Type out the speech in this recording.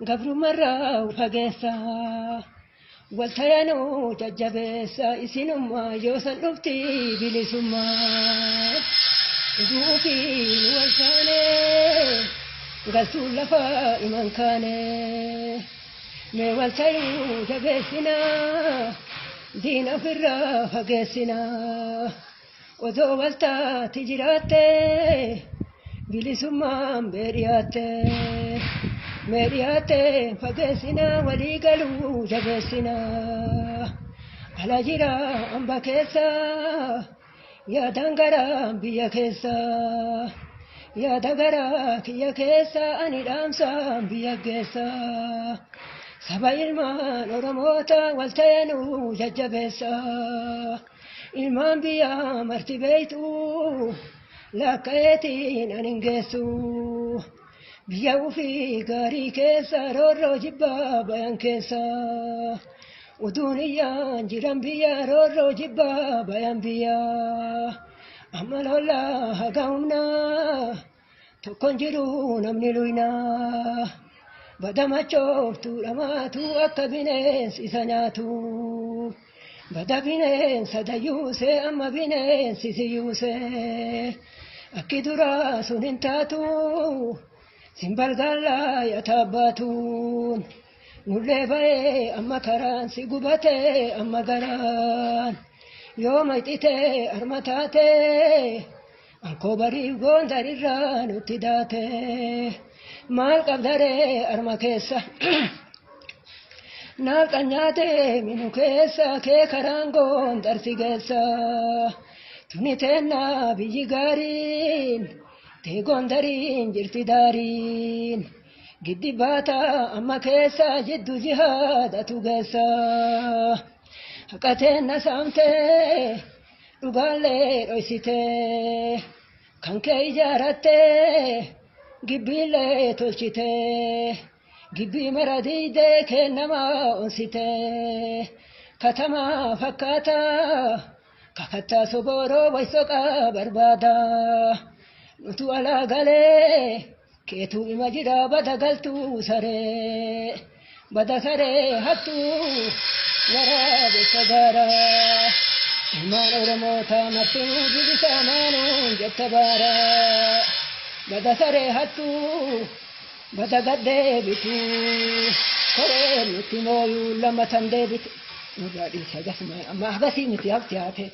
Gabru marraa fageessa waltayanuu jajjabeessa isinummaa yoo san dhufti bilisummaa duufiin wal taanee galtuun lafa iman kaanee mee waltayuu jabeessinaa diina ofirraa fageessinaa odoo waltaati jiraattee bilisummaan beeriyaattee meeriyaatee fageessinaa walii galuu jabeessinaa ala jira amba keessa yaadan gara biyya keessa yaada gara kiyya keessa ani dhaamsa biyya keessa saba ilmaan oromoota waltayanuu jajjabeessa ilmaan biyya marti beeytu lakka'eetiin anin geessu biyya ufii gaarii keessa roorroo jibbaa bayan keessa utuun iyyaan jiran biyya roorroo jibbaa bayan biyya amma lollaa haga humnaa tokkon jiru namni luynaa bada machooftuu dhamaatu akka bineensi isa nyaatu bada bineensa dayyuusee amma bineensi si yuusee akki duraa sun hin taatu simbalgallaa yataabbaatuun nullee ba'ee amma karaan si gubatee amma garaan yoo mayxitee arma taatee ankoo bariif goondarirraa nutti daatee maal qabdaree arma keessa naaqan nyaatee minu keessa kee karaan goondarsi geessa tuni teennaa biyyi gaariin tee gondariin jirti daariin giddi baata amma keessa jiddu jihaadatu geessa haqateenna saamtee dhugaallee dhoysitee kan kee ijaarattee gibbiillee tolchitee gibbii mara diidee kennamaa onsitee katamaa fakkaata kakattaa soboroo waysoqaa barbaada nutu alaa galee keetu ima jira bada galtuu saree bada saree hattuu waraabessa gaaraa ilmaan oromoota martuu bilisa maanuun jetta baaraa bada saree hattuu bada gaddee bituu koree nutti mooyuu lamatan deebitu nurraa dhiisa gasuma amma agasii miti hafti haate.